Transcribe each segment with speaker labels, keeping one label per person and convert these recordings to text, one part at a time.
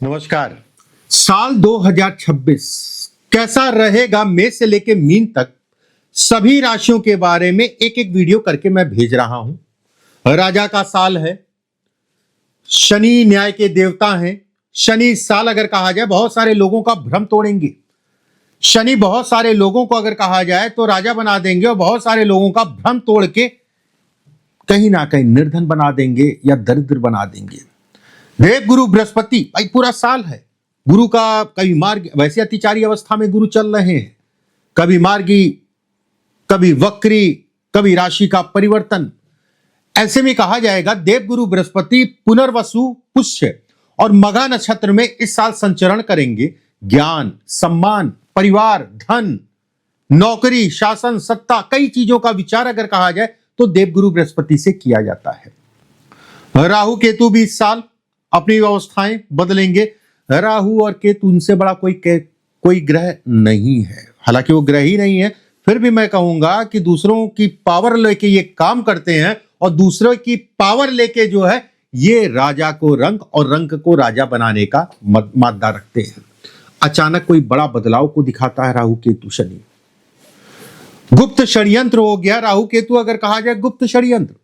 Speaker 1: नमस्कार। साल 2026 कैसा रहेगा, मेष से लेके मीन तक सभी राशियों के बारे में एक एक वीडियो करके मैं भेज रहा हूं। राजा का साल है, शनि न्याय के देवता हैं। शनि इस साल अगर कहा जाए बहुत सारे लोगों का भ्रम तोड़ेंगे। शनि बहुत सारे लोगों को अगर कहा जाए तो राजा बना देंगे और बहुत सारे लोगों का भ्रम तोड़ के कहीं ना कहीं निर्धन बना देंगे या दरिद्र बना देंगे। देव गुरु बृहस्पति भाई पूरा साल है। गुरु का कभी मार्ग, वैसे अतिचारी अवस्था में गुरु चल रहे हैं, कभी मार्गी, कभी वक्री, कभी राशि का परिवर्तन। ऐसे में कहा जाएगा देव गुरु बृहस्पति पुनर्वसु, पुष्य और मघा नक्षत्र में इस साल संचरण करेंगे। ज्ञान, सम्मान, परिवार, धन, नौकरी, शासन, सत्ता, कई चीजों का विचार अगर कहा जाए तो देवगुरु बृहस्पति से किया जाता है। राहु केतु भी इस साल अपनी व्यवस्थाएं बदलेंगे। राहु और केतु उनसे बड़ा कोई ग्रह नहीं है। हालांकि वो ग्रह ही नहीं है, फिर भी मैं कहूंगा कि दूसरों की पावर लेके ये काम करते हैं और दूसरों की पावर लेके जो है ये राजा को रंक और रंक को राजा बनाने का मादा रखते हैं। अचानक कोई बड़ा बदलाव को दिखाता है राहु केतु शनि। गुप्त षड्यंत्र हो गया। राहु केतु अगर कहा जाए गुप्त षड्यंत्र,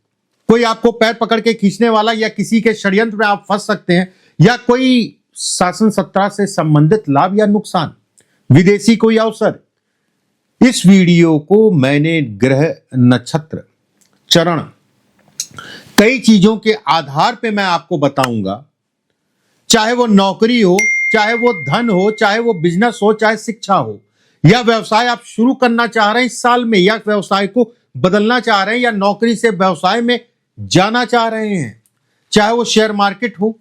Speaker 1: कोई आपको पैर पकड़ के खींचने वाला या किसी के षड्यंत्र में आप फंस सकते हैं, या कोई शासन सत्ता से संबंधित लाभ या नुकसान, विदेशी कोई अवसर। इस वीडियो को मैंने ग्रह, नक्षत्र, चरण, कई चीजों के आधार पे मैं आपको बताऊंगा। चाहे वो नौकरी हो, चाहे वो धन हो, चाहे वो बिजनेस हो, चाहे शिक्षा हो, या व्यवसाय आप शुरू करना चाह रहे हैं इस साल में, या व्यवसाय को बदलना चाह रहे हैं, या नौकरी से व्यवसाय में जाना चाह रहे हैं, चाहे वो शेयर मार्केट हो,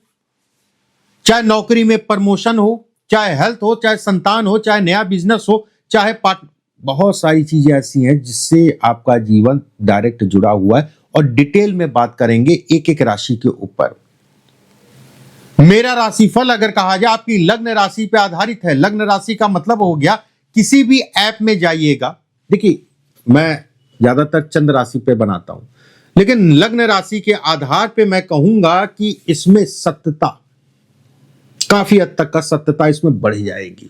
Speaker 1: चाहे नौकरी में प्रमोशन हो, चाहे हेल्थ हो, चाहे संतान हो, चाहे नया बिजनेस हो, चाहे पार्ट, बहुत सारी चीजें ऐसी हैं जिससे आपका जीवन डायरेक्ट जुड़ा हुआ है और डिटेल में बात करेंगे एक एक राशि के ऊपर। मेरा राशिफल अगर कहा जाए आपकी लग्न राशि पे आधारित है। लग्न राशि का मतलब हो गया किसी भी ऐप में जाइएगा, देखिए मैं ज्यादातर चंद्र राशि पे बनाता हूं, लेकिन लग्न राशि के आधार पे मैं कहूंगा कि इसमें सत्यता, काफी हद तक का सत्यता इसमें बढ़ जाएगी।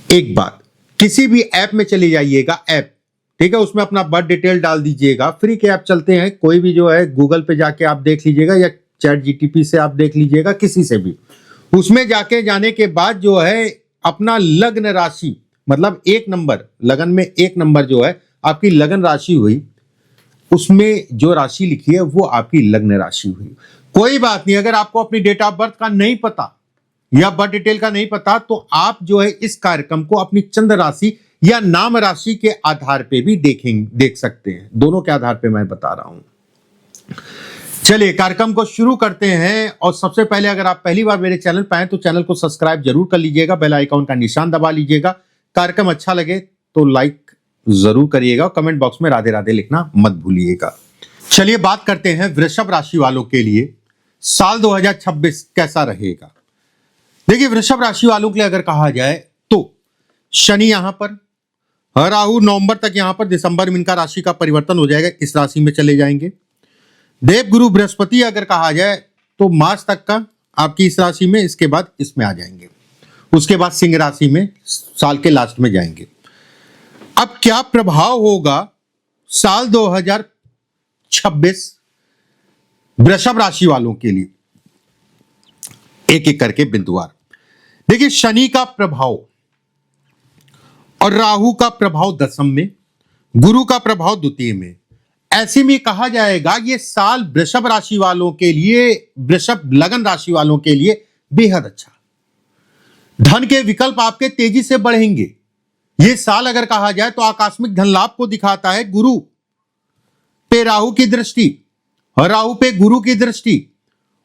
Speaker 1: एक बात, किसी भी ऐप में चले जाइएगा, ऐप ठीक है, उसमें अपना बर्थ डिटेल डाल दीजिएगा। फ्री के ऐप चलते हैं, कोई भी जो है गूगल पे जाके आप देख लीजिएगा या चैट जीटीपी से आप देख लीजिएगा, किसी से भी। उसमें जाके जाने के बाद जो है अपना लग्न राशि, मतलब एक नंबर, लगन में एक नंबर जो है आपकी लगन राशि हुई, उसमें जो राशि लिखी है वो आपकी लग्न राशि हुई। कोई बात नहीं, अगर आपको अपनी डेट ऑफ बर्थ का नहीं पता या बर्थ डिटेल का नहीं पता तो आप जो है इस कार्यक्रम को अपनी चंद्र राशि या नाम राशि के आधार पे भी देख सकते हैं। दोनों के आधार पे मैं बता रहा हूं। चलिए कार्यक्रम को शुरू करते हैं। और सबसे पहले अगर आप पहली बार मेरे चैनल पर आए तो चैनल को सब्सक्राइब जरूर कर लीजिएगा, बेल आइकॉन का निशान दबा लीजिएगा। कार्यक्रम अच्छा लगे तो लाइक जरूर करिएगा, कमेंट बॉक्स में राधे राधे लिखना मत भूलिएगा। चलिए बात करते हैं वृषभ राशि वालों के लिए साल 2026 कैसा रहेगा। देखिए वृषभ राशि वालों के लिए अगर कहा जाए तो शनि यहां पर, राहु नवंबर तक यहां पर, दिसंबर में इनका राशि का परिवर्तन हो जाएगा, इस राशि में चले जाएंगे। देव गुरु बृहस्पति अगर कहा जाए तो मार्च तक का आपकी इस राशि में, इसके बाद इसमें आ जाएंगे, उसके बाद सिंह राशि में साल के लास्ट में जाएंगे। अब क्या प्रभाव होगा साल 2026 वृषभ राशि वालों के लिए, एक एक करके बिंदुवार। देखिए शनि का प्रभाव और राहु का प्रभाव दशम में, गुरु का प्रभाव द्वितीय में। ऐसे में कहा जाएगा ये साल वृषभ राशि वालों के लिए, वृषभ लगन राशि वालों के लिए बेहद अच्छा। धन के विकल्प आपके तेजी से बढ़ेंगे। ये साल अगर कहा जाए तो आकस्मिक धन लाभ को दिखाता है। गुरु पे राहु की दृष्टि, राहु पे गुरु की दृष्टि,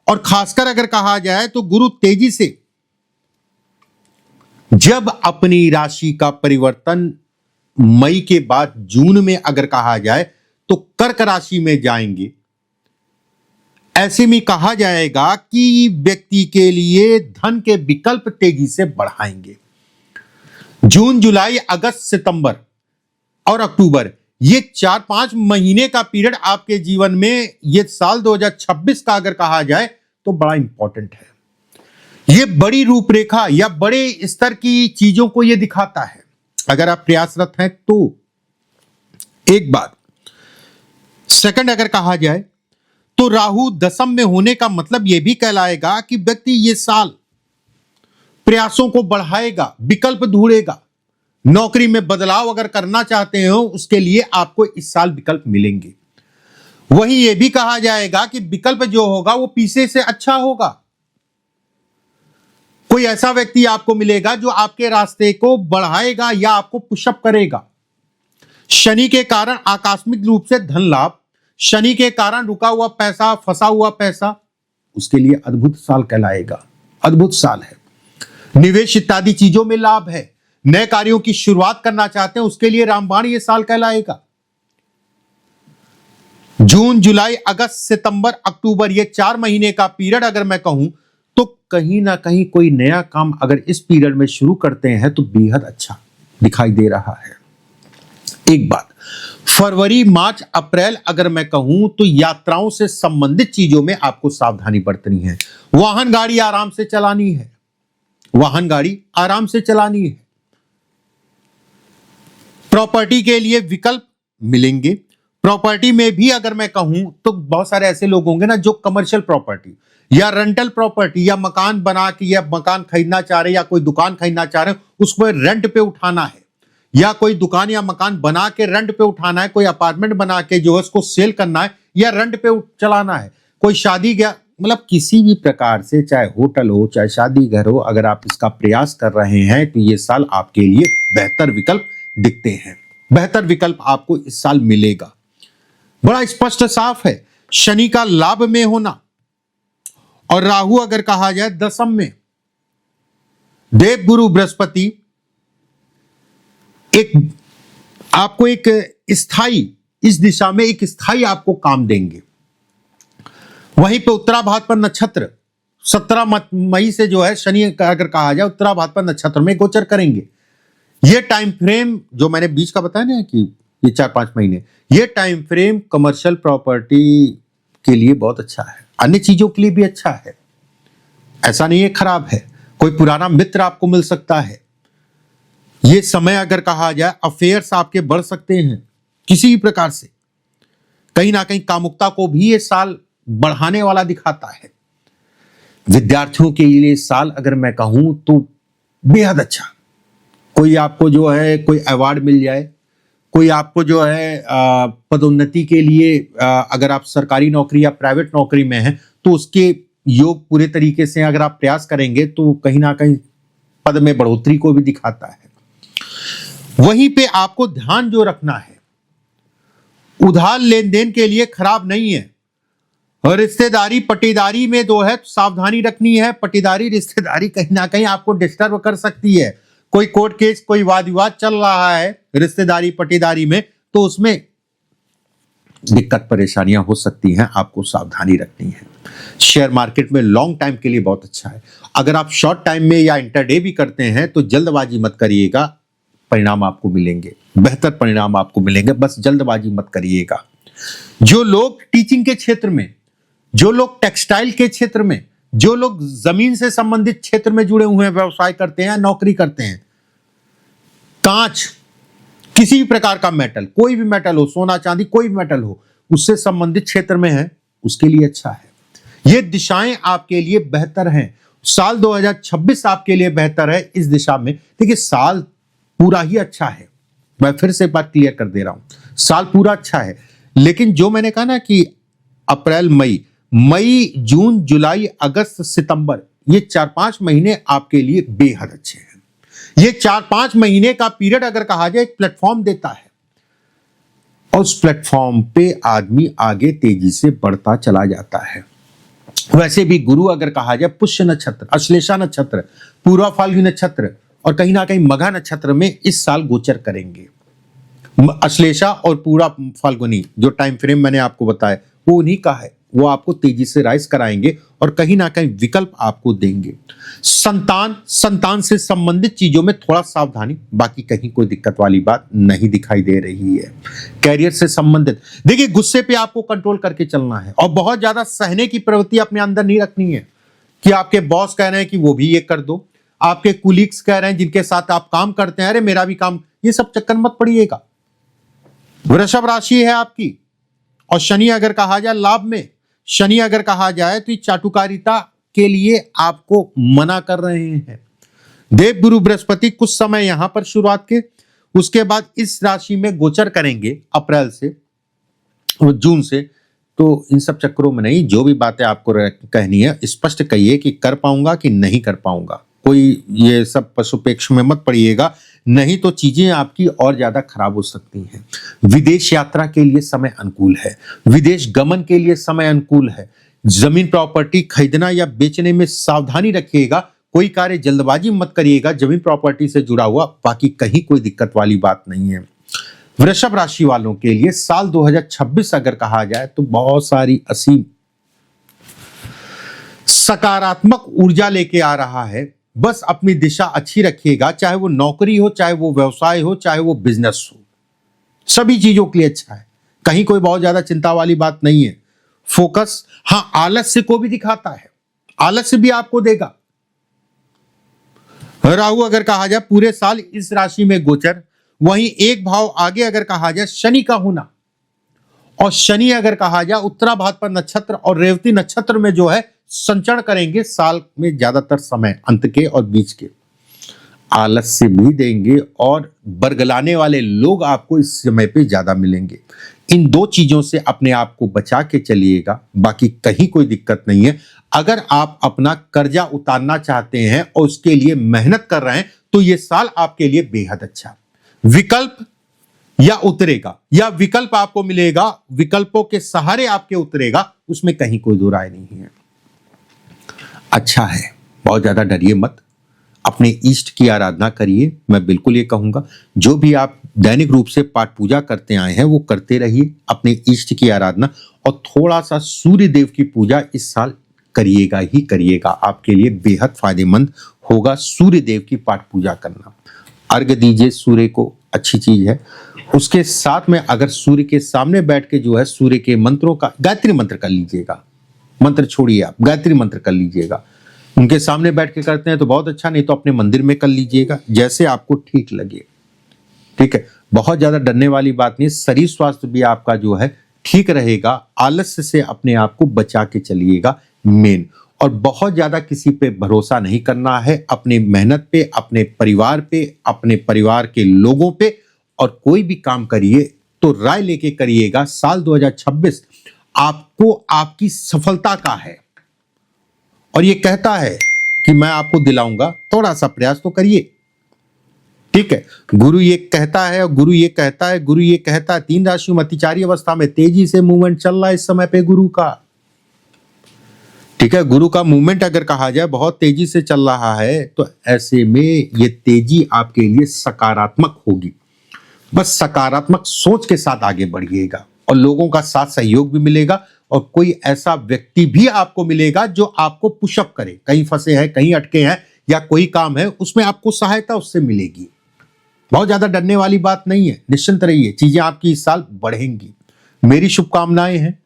Speaker 1: और खासकर अगर कहा जाए तो गुरु तेजी से जब अपनी राशि का परिवर्तन मई के बाद जून में अगर कहा जाए तो कर्क राशि में जाएंगे। ऐसे में कहा जाएगा कि व्यक्ति के लिए धन के विकल्प तेजी से बढ़ाएंगे। जून, जुलाई, अगस्त, सितंबर और अक्टूबर, ये 4-5 महीने का पीरियड आपके जीवन में, ये साल 2026 का अगर कहा जाए तो बड़ा इंपॉर्टेंट है। ये बड़ी रूपरेखा या बड़े स्तर की चीजों को ये दिखाता है। अगर आप प्रयासरत हैं तो एक बात। सेकंड, अगर कहा जाए तो राहु दशम में होने का मतलब यह भी कहलाएगा कि व्यक्ति ये साल प्रयासों को बढ़ाएगा, विकल्प ढूंढेगा। नौकरी में बदलाव अगर करना चाहते हो उसके लिए आपको इस साल विकल्प मिलेंगे। वहीं यह भी कहा जाएगा कि विकल्प जो होगा वो पीछे से अच्छा होगा। कोई ऐसा व्यक्ति आपको मिलेगा जो आपके रास्ते को बढ़ाएगा या आपको पुशअप करेगा। शनि के कारण आकस्मिक रूप से धन लाभ, शनि के कारण रुका हुआ पैसा, फंसा हुआ पैसा, उसके लिए अद्भुत साल कहलाएगा। अद्भुत साल है। निवेश इत्यादि चीजों में लाभ है। नए कार्यों की शुरुआत करना चाहते हैं उसके लिए रामबाण ये साल कहलाएगा। जून, जुलाई, अगस्त, सितंबर, अक्टूबर, ये 4 महीने का पीरियड अगर मैं कहूं तो कहीं ना कहीं कोई नया काम अगर इस पीरियड में शुरू करते हैं तो बेहद अच्छा दिखाई दे रहा है। एक बात, फरवरी, मार्च, अप्रैल अगर मैं कहूं तो यात्राओं से संबंधित चीजों में आपको सावधानी बरतनी है। वाहन गाड़ी आराम से चलानी है। वाहन गाड़ी आराम से चलानी है। प्रॉपर्टी के लिए विकल्प मिलेंगे। प्रॉपर्टी में भी अगर मैं कहूं तो बहुत सारे ऐसे लोग होंगे ना जो कमर्शियल प्रॉपर्टी या रेंटल प्रॉपर्टी या मकान बना के या मकान खरीदना चाह रहे हैं या कोई दुकान खरीदना चाह रहे हैं, उसको रेंट पे उठाना है या कोई दुकान या मकान बना के रेंट पे उठाना है, कोई अपार्टमेंट बना के जो है उसको सेल करना है या रेंट पे चलाना है, कोई शादी गया, मतलब किसी भी प्रकार से, चाहे होटल हो चाहे शादी घर हो, अगर आप इसका प्रयास कर रहे हैं तो ये साल आपके लिए बेहतर विकल्प दिखते हैं। बेहतर विकल्प आपको इस साल मिलेगा। बड़ा स्पष्ट साफ है। शनि का लाभ में होना और राहु अगर कहा जाए दशम में, देव गुरु बृहस्पति आपको एक स्थायी, इस दिशा में एक स्थायी आपको काम देंगे। वहीं पे उत्तराभाद्र नक्षत्र 17 मई से जो है शनि अगर कहा जाए उत्तराभाद्र नक्षत्र में गोचर करेंगे। ये टाइम फ्रेम जो मैंने बीच का बताया ना कि ये 4-5 महीने, ये टाइम फ्रेम कमर्शियल प्रॉपर्टी के लिए बहुत अच्छा है। अन्य चीजों के लिए भी अच्छा है, ऐसा नहीं है खराब है। कोई पुराना मित्र आपको मिल सकता है। ये समय अगर कहा जाए अफेयर्स आपके बढ़ सकते हैं किसी भी प्रकार से। कहीं ना कहीं कामुकता को भी ये साल बढ़ाने वाला दिखाता है। विद्यार्थियों के लिए साल अगर मैं कहूं तो बेहद अच्छा। कोई आपको जो है कोई अवार्ड मिल जाए, कोई आपको जो है पदोन्नति के लिए अगर आप सरकारी नौकरी या प्राइवेट नौकरी में हैं तो उसके योग पूरे तरीके से अगर आप प्रयास करेंगे तो कहीं ना कहीं पद में बढ़ोतरी को भी दिखाता है। वहीं पे आपको ध्यान जो रखना है, उधार लेन देन के लिए खराब नहीं है। और रिश्तेदारी पटीदारी में जो है सावधानी रखनी है। पटीदारी रिश्तेदारी कहीं ना कहीं आपको डिस्टर्ब कर सकती है। कोई कोर्ट केस, कोई वाद विवाद चल रहा है रिश्तेदारी पटीदारी में तो उसमें दिक्कत परेशानियां हो सकती हैं, आपको सावधानी रखनी है। शेयर मार्केट में लॉन्ग टाइम के लिए बहुत अच्छा है। अगर आप शॉर्ट टाइम में या इंटरडे भी करते हैं तो जल्दबाजी मत करिएगा, परिणाम आपको मिलेंगे, बेहतर परिणाम आपको मिलेंगे, बस जल्दबाजी मत करिएगा। जो लोग टीचिंग के क्षेत्र में, जो लोग टेक्सटाइल के क्षेत्र में, जो लोग जमीन से संबंधित क्षेत्र में जुड़े हुए हैं, व्यवसाय करते हैं, नौकरी करते हैं, कांच, किसी भी प्रकार का मेटल, कोई भी मेटल हो, सोना चांदी कोई भी मेटल हो, उससे संबंधित क्षेत्र में है, उसके लिए अच्छा है। ये दिशाएं आपके लिए बेहतर हैं। साल 2026 आपके लिए बेहतर है इस दिशा में। देखिए साल पूरा ही अच्छा है, मैं फिर से बात क्लियर कर दे रहा हूं, साल पूरा अच्छा है। लेकिन जो मैंने कहा ना कि अप्रैल, मई, जून, जुलाई, अगस्त, सितंबर, ये 4-5 महीने आपके लिए बेहद अच्छे हैं। ये 4-5 महीने का पीरियड अगर कहा जाए एक प्लेटफॉर्म देता है और उस प्लेटफॉर्म पे आदमी आगे तेजी से बढ़ता चला जाता है। वैसे भी गुरु अगर कहा जाए पुष्य नक्षत्र, अश्लेषा नक्षत्र, पूर्वा फाल्गुनी नक्षत्र और कहीं ना कहीं मघा नक्षत्र में इस साल गोचर करेंगे। अश्लेषा और पूरा फाल्गुनी जो टाइम फ्रेम मैंने आपको बताया वो उन्हीं का है। वो आपको तेजी से राइज कराएंगे और कहीं ना कहीं विकल्प आपको देंगे। संतान से संबंधित चीजों में थोड़ा सावधानी, बाकी कहीं कोई दिक्कत वाली बात नहीं दिखाई दे रही है। कैरियर से संबंधित देखिए गुस्से पे आपको कंट्रोल करके चलना है और बहुत ज्यादा सहने की प्रवृत्ति अपने अंदर नहीं रखनी है। कि आपके बॉस कह रहे हैं कि वो भी ये कर दो, आपके कुलीग्स कह रहे हैं जिनके साथ आप काम करते हैं, अरे मेरा भी काम, ये सब चक्कर मत पड़िएगा। वृषभ राशि है आपकी, और शनि अगर कहा जाए लाभ में, शनि अगर कहा जाए तो चाटुकारिता के लिए आपको मना कर रहे हैं। देव गुरु बृहस्पति कुछ समय यहां पर शुरुआत के, उसके बाद इस राशि में गोचर करेंगे अप्रैल से और जून से। तो इन सब चक्करों में नहीं, जो भी बातें आपको कहनी है स्पष्ट कहिए कि कर पाऊंगा कि नहीं कर पाऊंगा, कोई ये सब पशुपेक्ष में मत पड़िएगा, नहीं तो चीजें आपकी और ज्यादा खराब हो सकती हैं। विदेश यात्रा के लिए समय अनुकूल है, विदेश गमन के लिए समय अनुकूल है, जमीन प्रॉपर्टी खरीदना या बेचने में सावधानी रखिएगा, कोई कार्य जल्दबाजी मत करिएगा जमीन प्रॉपर्टी से जुड़ा हुआ, बाकी कहीं कोई दिक्कत वाली बात नहीं है। वृषभ राशि वालों के लिए साल 2026 अगर कहा जाए तो बहुत सारी असीम सकारात्मक ऊर्जा लेके आ रहा है। बस अपनी दिशा अच्छी रखिएगा, चाहे वो नौकरी हो, चाहे वो व्यवसाय हो, चाहे वो बिजनेस हो, सभी चीजों के लिए अच्छा है, कहीं कोई बहुत ज्यादा चिंता वाली बात नहीं है। फोकस, हां आलस्य को भी दिखाता है, आलस्य भी आपको देगा। राहु अगर कहा जाए पूरे साल इस राशि में गोचर, वहीं एक भाव आगे अगर कहा जाए शनि का होना, और शनि अगर कहा जाए उत्तरा भाद्रपद नक्षत्र और रेवती नक्षत्र में जो है संचरण करेंगे साल में ज्यादातर समय, अंत के और बीच के। आलस्य भी देंगे और बरगलाने वाले लोग आपको इस समय पे ज्यादा मिलेंगे। इन दो चीजों से अपने आप को बचा के चलिएगा, बाकी कहीं कोई दिक्कत नहीं है। अगर आप अपना कर्जा उतारना चाहते हैं और उसके लिए मेहनत कर रहे हैं तो यह साल आपके लिए बेहद अच्छा। विकल्प या उतरेगा या विकल्प आपको मिलेगा, विकल्पों के सहारे आपके उतरेगा, उसमें कहीं कोई दो राय नहीं है। अच्छा है, बहुत ज्यादा डरिए मत, अपने इष्ट की आराधना करिए। मैं बिल्कुल ये कहूंगा, जो भी आप दैनिक रूप से पाठ पूजा करते आए हैं वो करते रहिए, अपने इष्ट की आराधना, और थोड़ा सा सूर्य देव की पूजा इस साल करिएगा ही करिएगा, आपके लिए बेहद फायदेमंद होगा सूर्य देव की पाठ पूजा करना। अर्घ दीजिए सूर्य को, अच्छी चीज है। उसके साथ में अगर सूर्य के सामने बैठ के जो है सूर्य के मंत्रों का गायत्री मंत्र कर लीजिएगा, मंत्र छोड़िए आप गायत्री मंत्र कर लीजिएगा, उनके सामने बैठ के करते हैं तो बहुत अच्छा, नहीं तो अपने मंदिर में कर लीजिएगा, जैसे आपको ठीक लगे। ठीक है, बहुत ज्यादा डरने वाली बात नहीं, शरीर स्वास्थ्य भी आपका जो है ठीक रहेगा। आलस्य से अपने आप को बचा के चलिएगा मेन, और बहुत ज्यादा किसी पे भरोसा नहीं करना है, अपने मेहनत पे, अपने परिवार पे, अपने परिवार के लोगों पे, और कोई भी काम करिए तो राय लेके करिएगा। साल 2026 आपको आपकी सफलता का है, और ये कहता है कि मैं आपको दिलाऊंगा, थोड़ा सा प्रयास तो करिए। ठीक है, गुरु ये कहता है और गुरु ये कहता है, गुरु ये कहता है 3 राशियों में अतिचारी अवस्था में तेजी से मूवमेंट चल रहा है इस समय पे गुरु का। ठीक है, गुरु का मूवमेंट अगर कहा जाए बहुत तेजी से चल रहा है, तो ऐसे में ये तेजी आपके लिए सकारात्मक होगी। बस सकारात्मक सोच के साथ आगे बढ़िएगा, और लोगों का साथ सहयोग भी मिलेगा, और कोई ऐसा व्यक्ति भी आपको मिलेगा जो आपको पुशअप करे, कहीं फंसे हैं, कहीं अटके हैं, या कोई काम है उसमें आपको सहायता उससे मिलेगी। बहुत ज्यादा डरने वाली बात नहीं है, निश्चिंत रहिए, चीजें आपकी इस साल बढ़ेंगी। मेरी शुभकामनाएं हैं,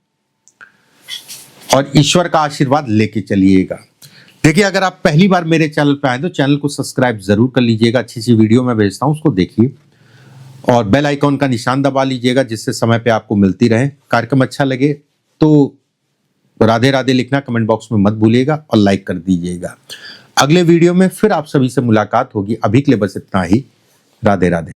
Speaker 1: और ईश्वर का आशीर्वाद लेके चलिएगा। देखिए, अगर आप पहली बार मेरे चैनल पर आए तो चैनल को सब्सक्राइब जरूर कर लीजिएगा, अच्छी सी वीडियो मैं भेजता हूं उसको देखिए, और बेल आइकॉन का निशान दबा लीजिएगा जिससे समय पे आपको मिलती रहे। कार्यक्रम अच्छा लगे तो राधे राधे लिखना कमेंट बॉक्स में मत भूलिएगा, और लाइक कर दीजिएगा। अगले वीडियो में फिर आप सभी से मुलाकात होगी, अभी के लिए बस इतना ही। राधे राधे।